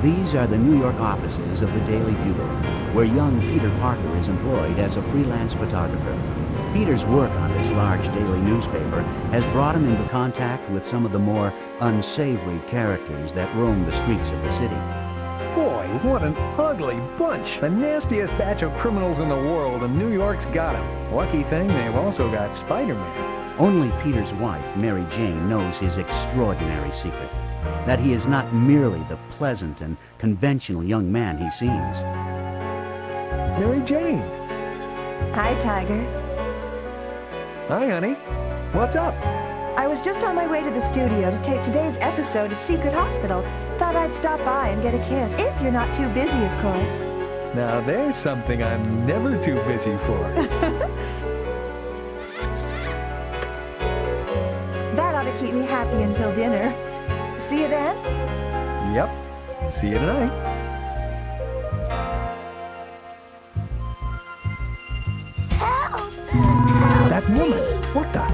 These are the New York offices of the Daily Bugle, where young Peter Parker is employed as a freelance photographer. Peter's work on this large daily newspaper has brought him into contact with some of the more unsavory characters that roam the streets of the city. Boy, what an ugly bunch. The nastiest batch of criminals in the world, and New York's got them. Lucky thing, they've also got Spider-Man. Only Peter's wife, Mary Jane, knows his extraordinary secret. That he is not merely the pleasant and conventional young man he seems. Mary Jane. Hi, Tiger. Hi, honey. What's up? I was just on my way to the studio to tape today's episode of Secret Hospital. Thought I'd stop by and get a kiss, if you're not too busy, of course. Now there's something I'm never too busy for. That ought to keep me happy until dinner. See you then? Yep. See you tonight. Help! That woman! What the?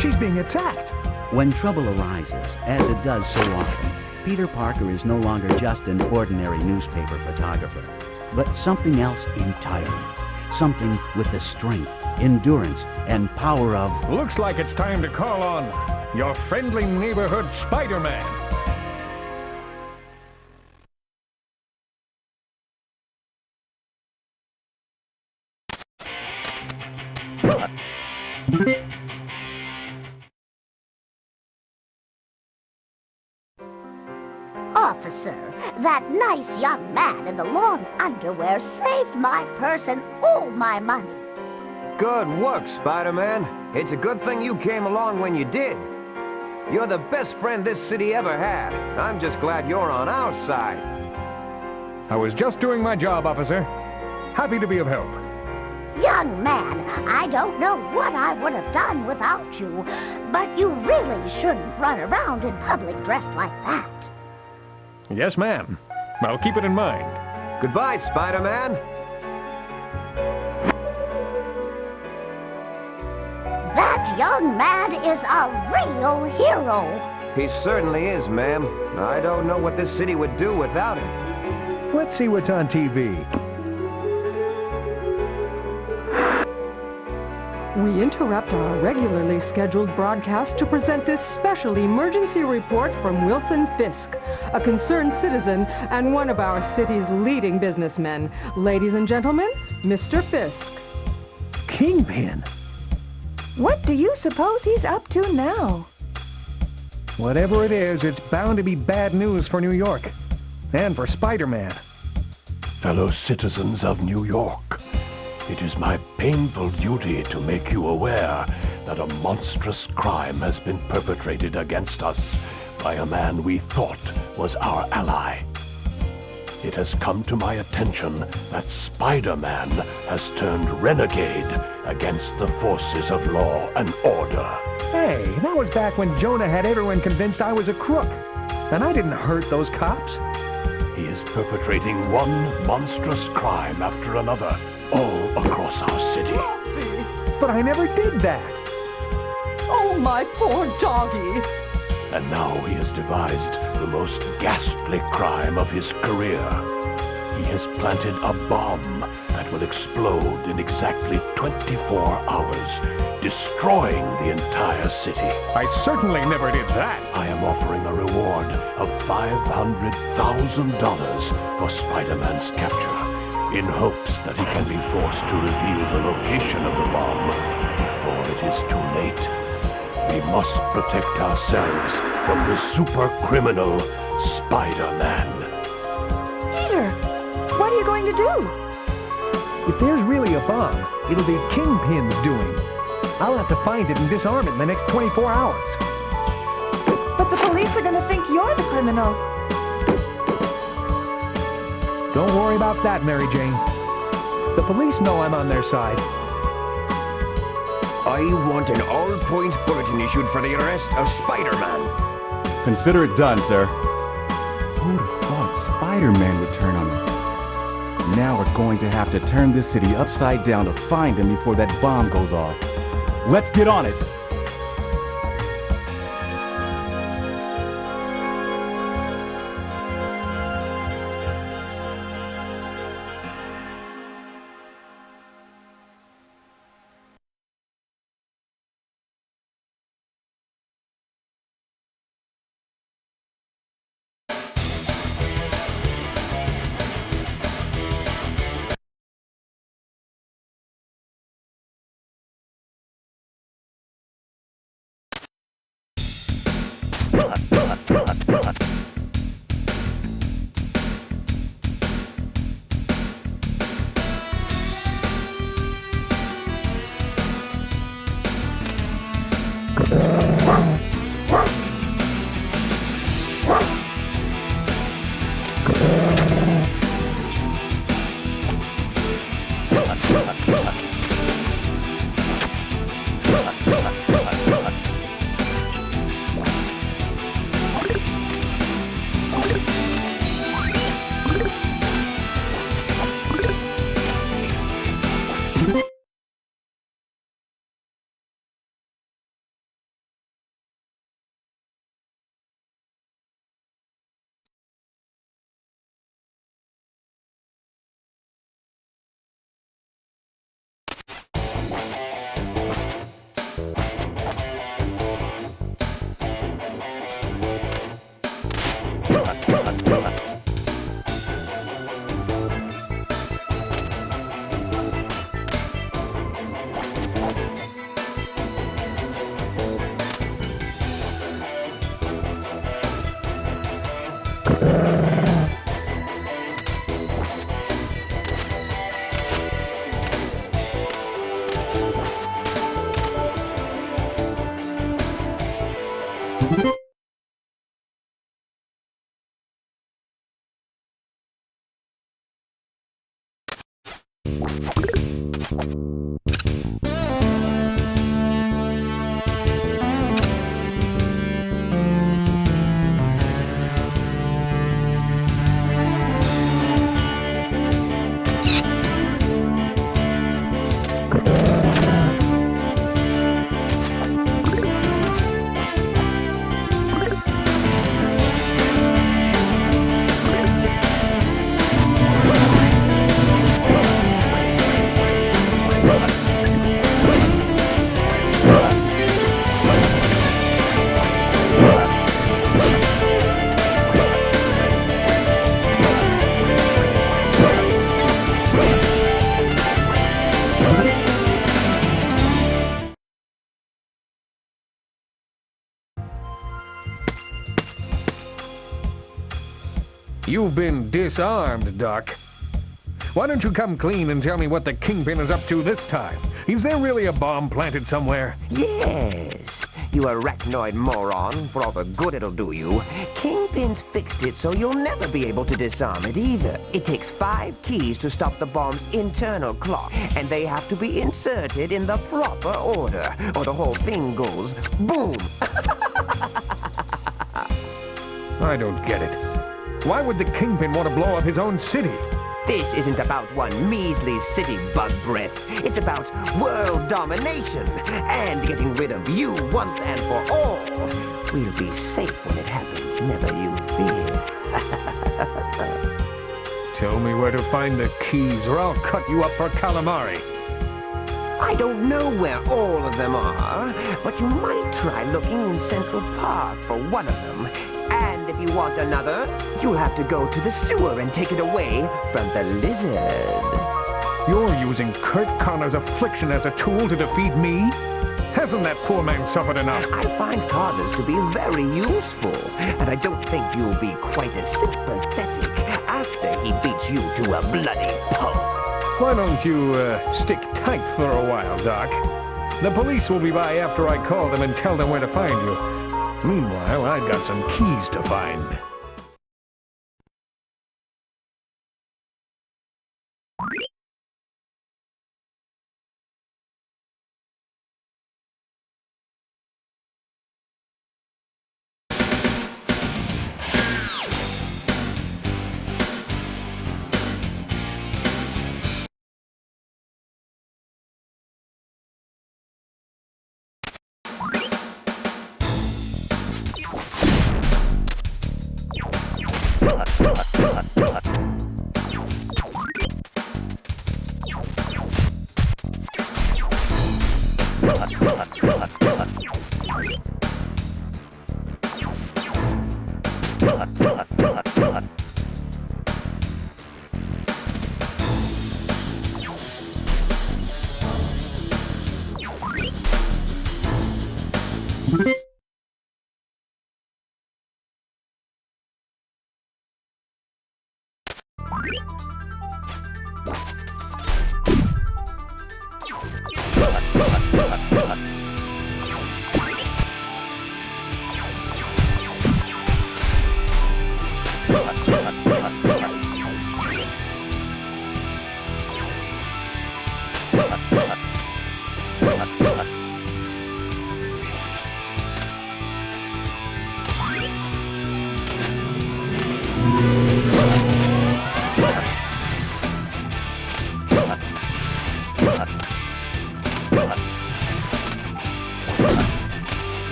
She's being attacked! When trouble arises, as it does so often, Peter Parker is no longer just an ordinary newspaper photographer, but something else entirely. Something with the strength, endurance, and power of... Looks like it's time to call on your friendly neighborhood Spider-Man. Officer, that nice young man in the long underwear saved my purse and all my money. Good work, Spider-Man. It's a good thing you came along when you did. You're the best friend this city ever had. I'm just glad you're on our side. I was just doing my job, officer. Happy to be of help. Young man, I don't know what I would have done without you, but you really shouldn't run around in public dressed like that. Yes, ma'am. I'll keep it in mind. Goodbye, Spider-Man. That young man is a real hero. He certainly is, ma'am. I don't know what this city would do without him. Let's see what's on TV. We interrupt our regularly scheduled broadcast to present this special emergency report from Wilson Fisk, a concerned citizen and one of our city's leading businessmen. Ladies and gentlemen, Mr. Fisk. Kingpin. What do you suppose he's up to now? Whatever it is, it's bound to be bad news for New York. And for Spider-Man. Fellow citizens of New York, it is my painful duty to make you aware that a monstrous crime has been perpetrated against us by a man we thought was our ally. It has come to my attention that Spider-Man has turned renegade against the forces of law and order. Hey, that was back when Jonah had everyone convinced I was a crook. And I didn't hurt those cops. He is perpetrating one monstrous crime after another, all across our city. But I never did that. Oh, my poor doggy. And now he has devised the most ghastly crime of his career. He has planted a bomb that will explode in exactly 24 hours, destroying the entire city. I certainly never did that. I am offering a reward of $500,000 for Spider-Man's capture, in hopes that he can be forced to reveal the location of the bomb before it is too late. We must protect ourselves from the super criminal Spider-Man. Peter, what are you going to do? If there's really a bomb, it'll be Kingpin's doing. I'll have to find it and disarm it in the next 24 hours. But the police are gonna think you're the criminal. Don't worry about that, Mary Jane. The police know I'm on their side. I want an all-points bulletin issued for the arrest of Spider-Man. Consider it done, sir. Who'd have thought Spider-Man would turn on us? Now we're going to have to turn this city upside down to find him before that bomb goes off. Let's get on it! You've been disarmed, Doc. Why don't you come clean and tell me what the Kingpin is up to this time? Is there really a bomb planted somewhere? Yes, you arachnoid moron, for all the good it'll do you. Kingpin's fixed it so you'll never be able to disarm it either. It takes 5 keys to stop the bomb's internal clock, and they have to be inserted in the proper order, or the whole thing goes boom. I don't get it. Why would the Kingpin want to blow up his own city? This isn't about one measly city bug breath. It's about world domination and getting rid of you once and for all. We'll be safe when it happens, never you fear. Tell me where to find the keys or I'll cut you up for calamari. I don't know where all of them are, but you might try looking in Central Park for one of them. And if you want another, you'll have to go to the sewer and take it away from the lizard. You're using Kurt Connor's affliction as a tool to defeat me? Hasn't that poor man suffered enough? I find Todders to be very useful, and I don't think you'll be quite as sympathetic after he beats you to a bloody pulp. Why don't you, stick tight for a while, Doc? The police will be by after I call them and tell them where to find you. Meanwhile, I've got some keys to find.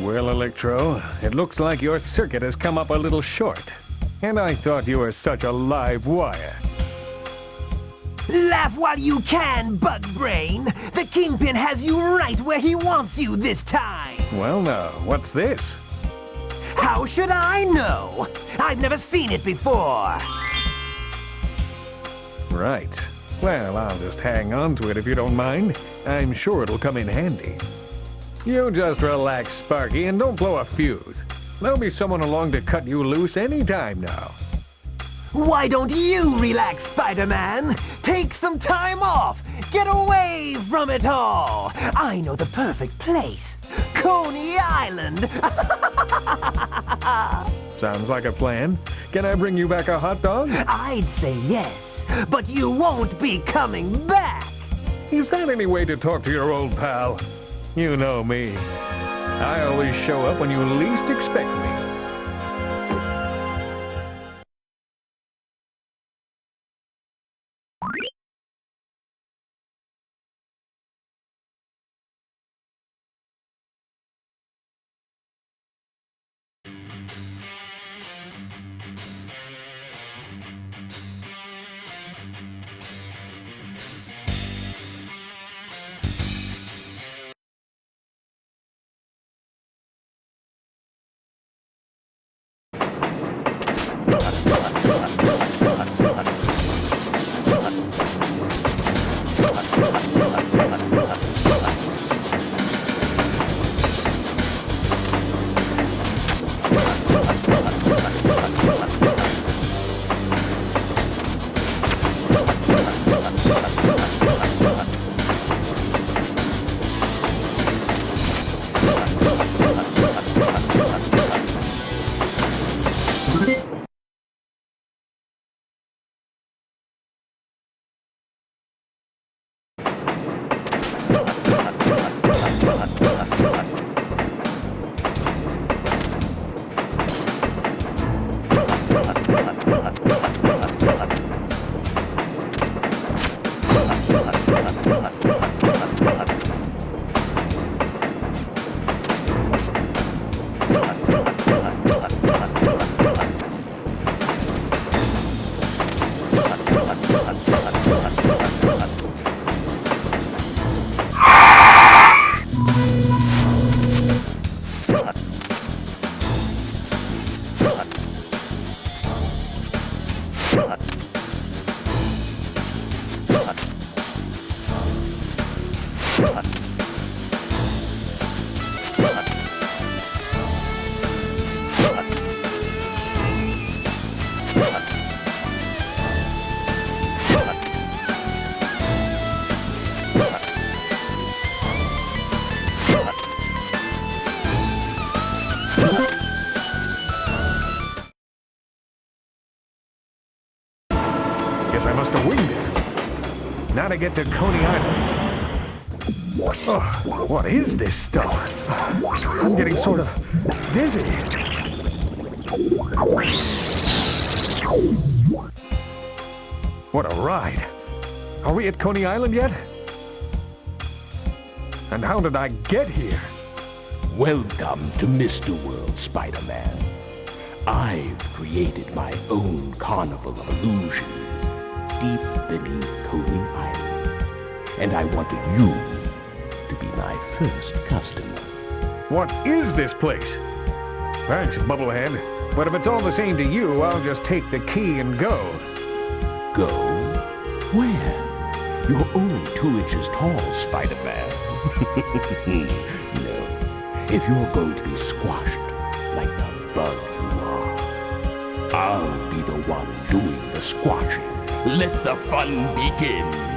Well, Electro, it looks like your circuit has come up a little short. And I thought you were such a live wire. Laugh while you can, bug brain. The Kingpin has you right where he wants you this time. Well, now, what's this? How should I know? I've never seen it before. Right. Well, I'll just hang on to it if you don't mind. I'm sure it'll come in handy. You just relax, Sparky, and don't blow a fuse. There'll be someone along to cut you loose any time now. Why don't you relax, Spider-Man? Take some time off. Get away from it all. I know the perfect place. Coney Island. Sounds like a plan. Can I bring you back a hot dog? I'd say yes, but you won't be coming back. Is that any way to talk to your old pal? You know me. I always show up when you least expect me. past a window. Now to get to Coney Island. Oh, what is this stuff? I'm getting sort of dizzy. What a ride. Are we at Coney Island yet? And how did I get here? Welcome to Mr. World, Spider-Man. I've created my own carnival of illusions deep beneath Coney Island. And I wanted you to be my first customer. What is this place? Thanks, Bubblehead. But if it's all the same to you, I'll just take the key and go. Go? Where? You're only 2 inches tall, Spider-Man. No. If you're going to be squashed like the bug you are, I'll be the one doing the squashing. Let the fun begin.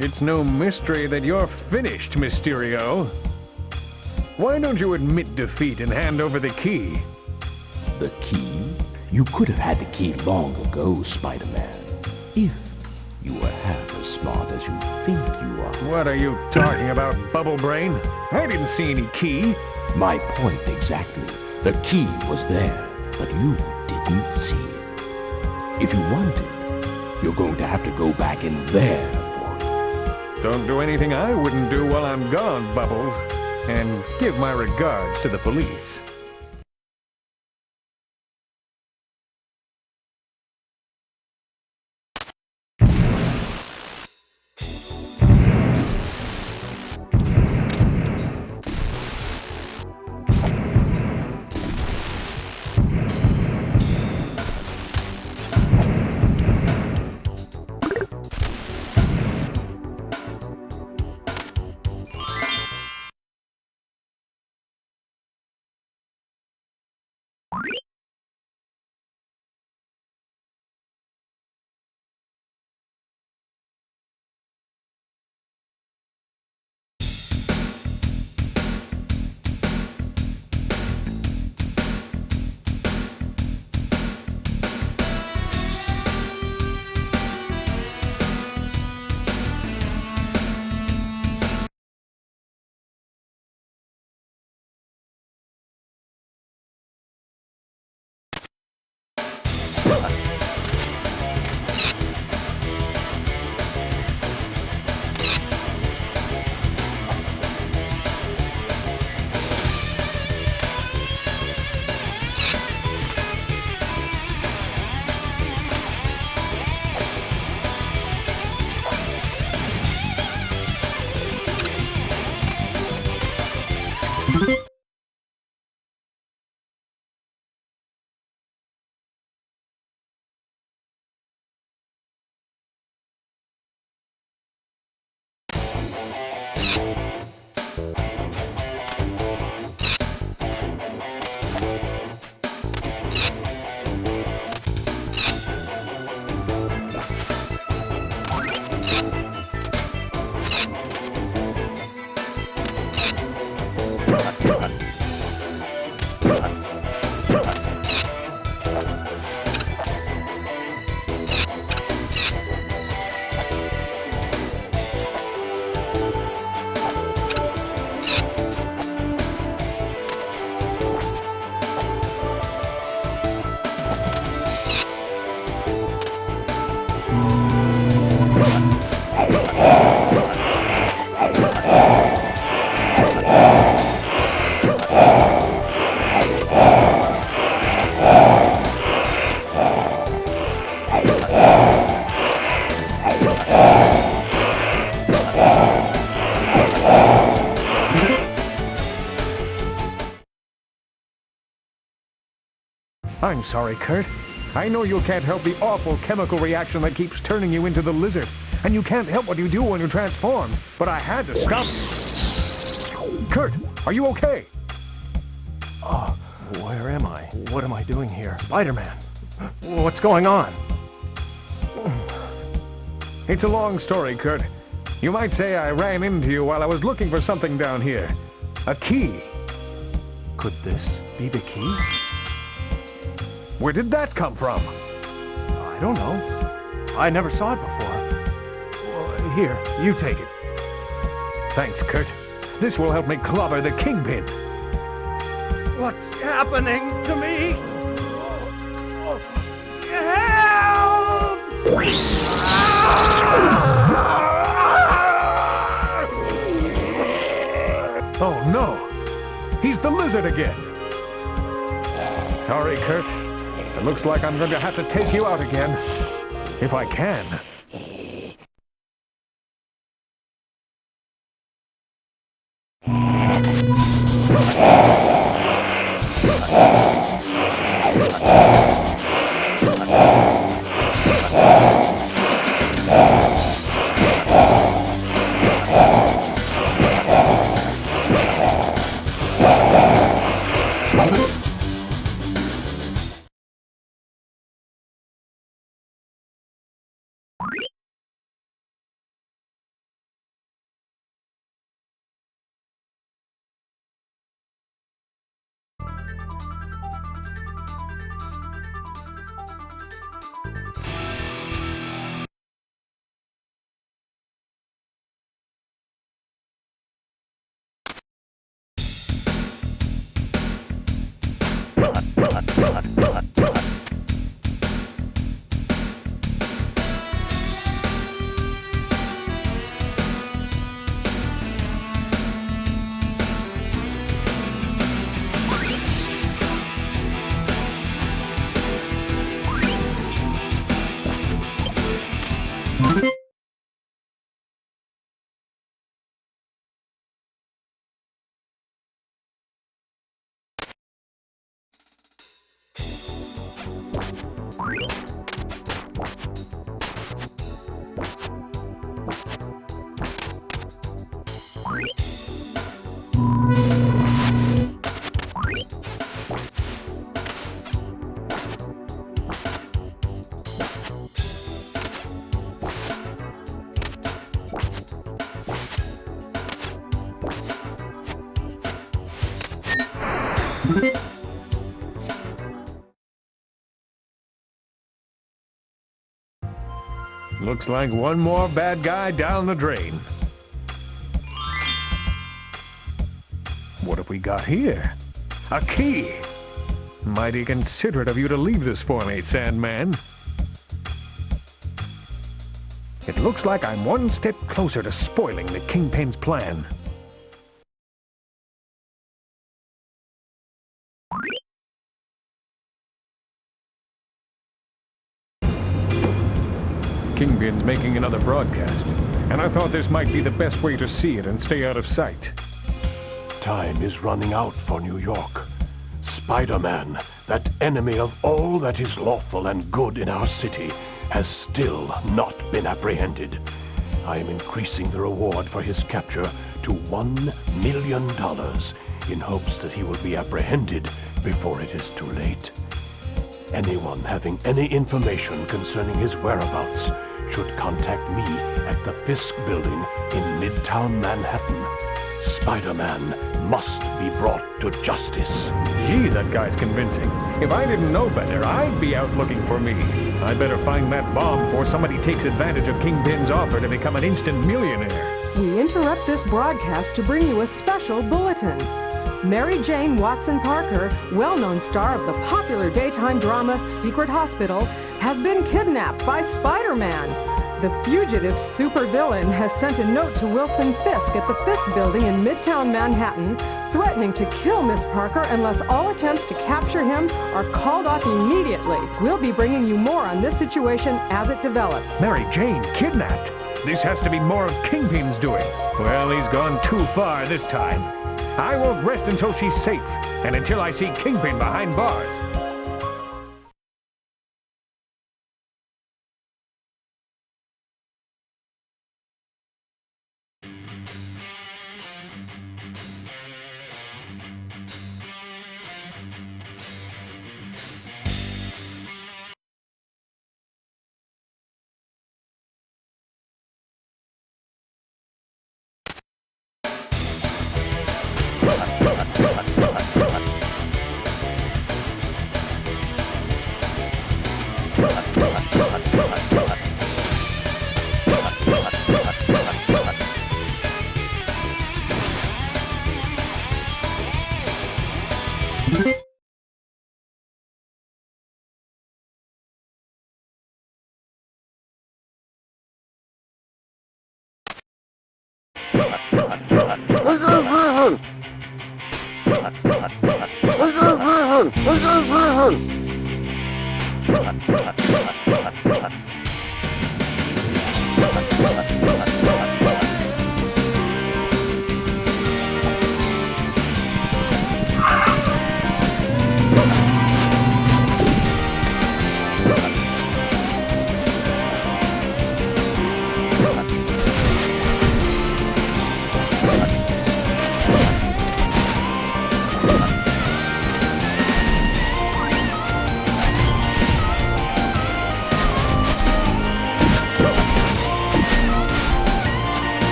It's no mystery that you're finished, Mysterio. Why don't you admit defeat and hand over the key? The key? You could have had the key long ago, Spider-Man. If you were half as smart as you think you are. What are you talking about, Bubble Brain? I didn't see any key. My point exactly. The key was there, but you didn't see it. If you want it, you're going to have to go back in there for it. Don't do anything I wouldn't do while I'm gone, Bubbles. And give my regards to the police. I'm sorry, Kurt. I know you can't help the awful chemical reaction that keeps turning you into the lizard. And you can't help what you do when you transform. But I had to stop. Kurt, are you okay? Oh, where am I? What am I doing here? Spider-Man! What's going on? It's a long story, Kurt. You might say I ran into you while I was looking for something down here. A key. Could this be the key? Where did that come from? I don't know. I never saw it before. Well, here, you take it. Thanks, Kurt. This will help me clobber the Kingpin. What's happening to me? Help! Oh no! He's the lizard again! Sorry, Kurt. It looks like I'm going to have to take you out again. If I can. Looks like one more bad guy down the drain. What have we got here? A key! Mighty considerate of you to leave this for me, Sandman. It looks like I'm one step closer to spoiling the Kingpin's plan. Kingpin's making another broadcast, and I thought this might be the best way to see it and stay out of sight. Time is running out for New York. Spider-Man, that enemy of all that is lawful and good in our city, has still not been apprehended. I am increasing the reward for his capture to $1 million in hopes that he will be apprehended before it is too late. Anyone having any information concerning his whereabouts should contact me at the Fisk Building in Midtown Manhattan. Spider-Man must be brought to justice. Gee, that guy's convincing. If I didn't know better, I'd be out looking for me. I better find that bomb before somebody takes advantage of Kingpin's offer to become an instant millionaire. We interrupt this broadcast to bring you a special bulletin. Mary Jane Watson Parker, well-known star of the popular daytime drama Secret Hospital, has been kidnapped by Spider-Man. The fugitive supervillain has sent a note to Wilson Fisk at the Fisk Building in Midtown Manhattan, threatening to kill Miss Parker unless all attempts to capture him are called off immediately. We'll be bringing you more on this situation as it develops. Mary Jane kidnapped? This has to be more of Kingpin's doing. Well, he's gone too far this time. I won't rest until she's safe, and until I see Kingpin behind bars.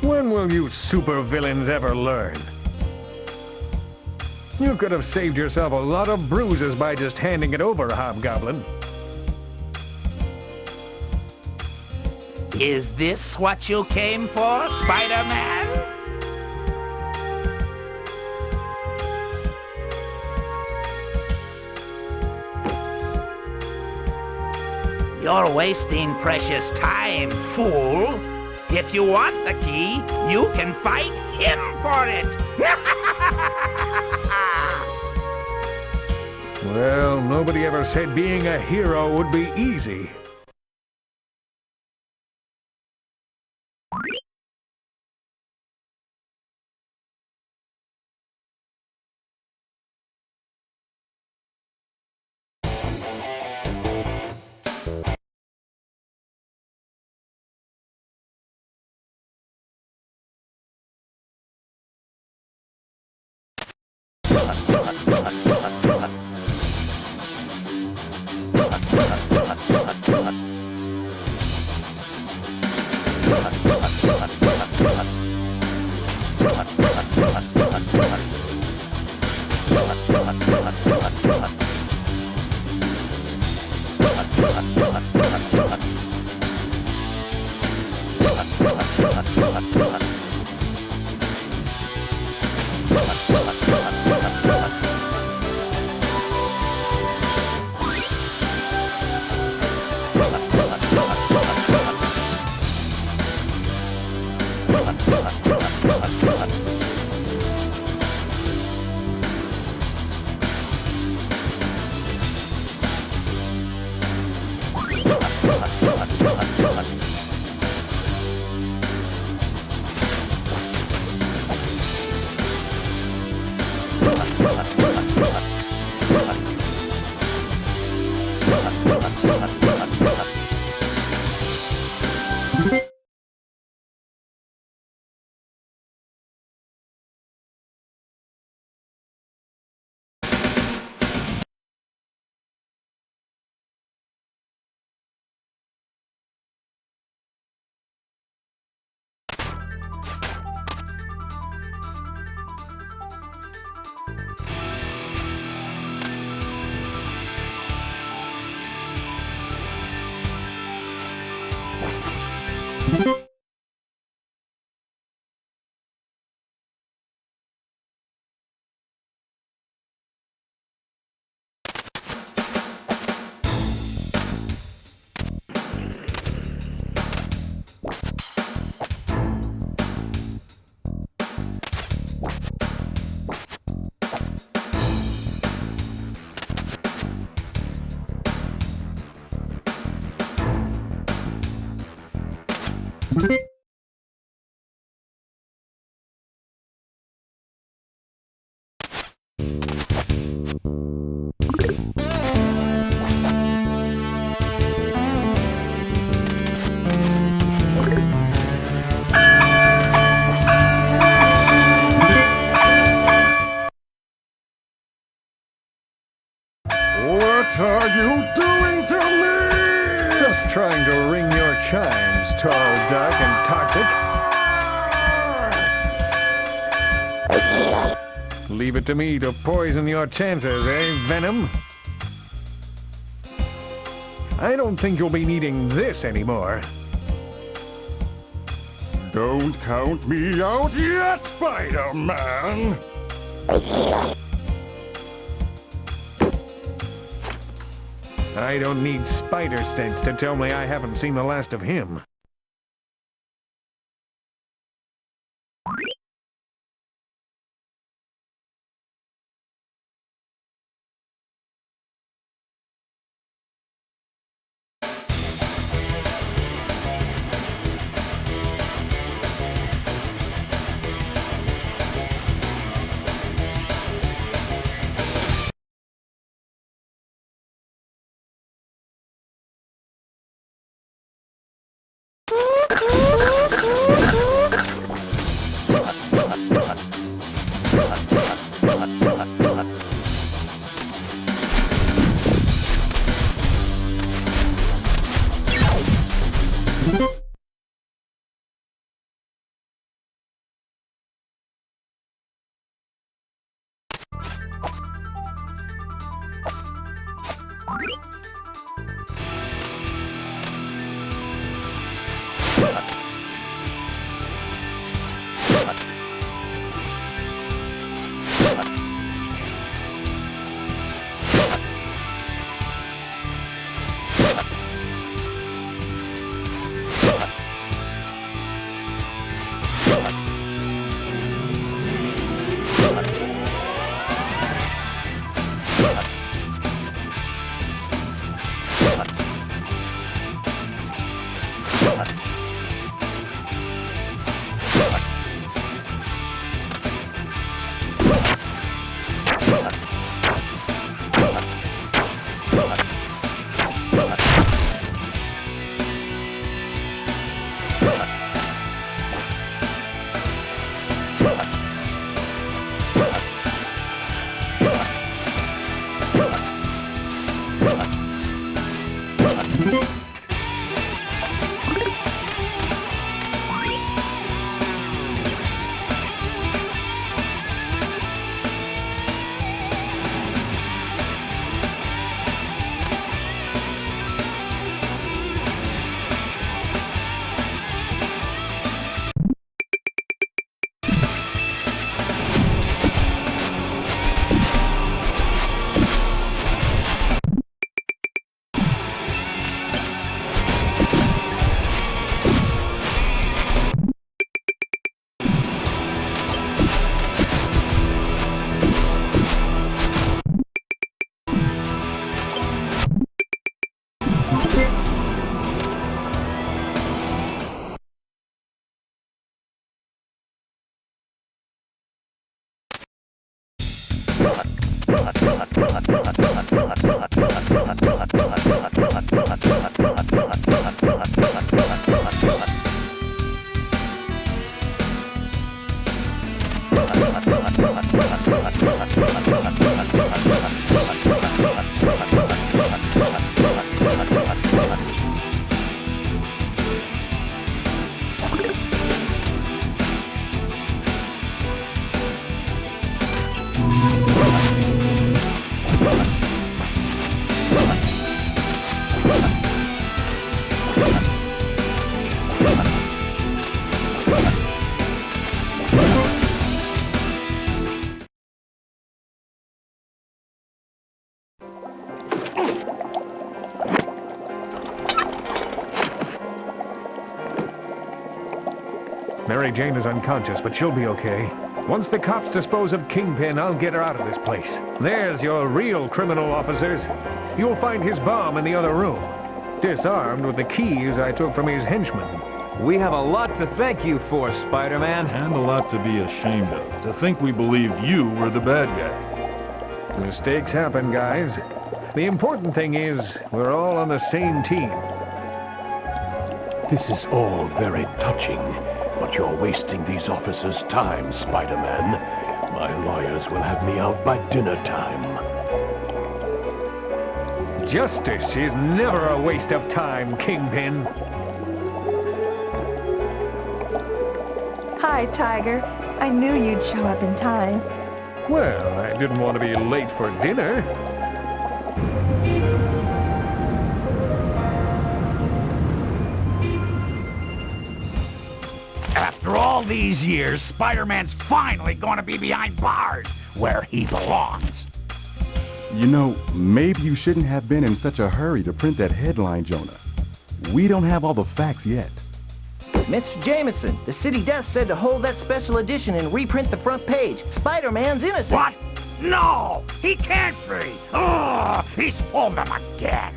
When will you supervillains ever learn? You could have saved yourself a lot of bruises by just handing it over, Hobgoblin. Is this what you came for, Spider-Man? You're wasting precious time, fool. If you want the key, you can fight him for it. Well, nobody ever said being a hero would be easy. What are you doing to me? Just trying to wring your chimes, tall, dark, and toxic. Leave it to me to poison your chances, eh, Venom? I don't think you'll be needing this anymore. Don't count me out yet, Spider-Man! I don't need spider sense to tell me I haven't seen the last of him. Mary Jane is unconscious, but she'll be okay. Once the cops dispose of Kingpin, I'll get her out of this place. There's your real criminal, officers. You'll find his bomb in the other room, disarmed with the keys I took from his henchmen. We have a lot to thank you for, Spider-Man. And a lot to be ashamed of. To think we believed you were the bad guy. Mistakes happen, guys. The important thing is, we're all on the same team. This is all very touching, but you're wasting these officers' time, Spider-Man. My lawyers will have me out by dinner time. Justice is never a waste of time, Kingpin. Hi, Tiger. I knew you'd show up in time. Well, I didn't want to be late for dinner. After all these years, Spider-Man's finally gonna be behind bars, where he belongs. You know, maybe you shouldn't have been in such a hurry to print that headline, Jonah. We don't have all the facts yet. Mr. Jameson, the city desk said to hold that special edition and reprint the front page. Spider-Man's innocent. What? No! He can't be! Oh, he's fooled them again!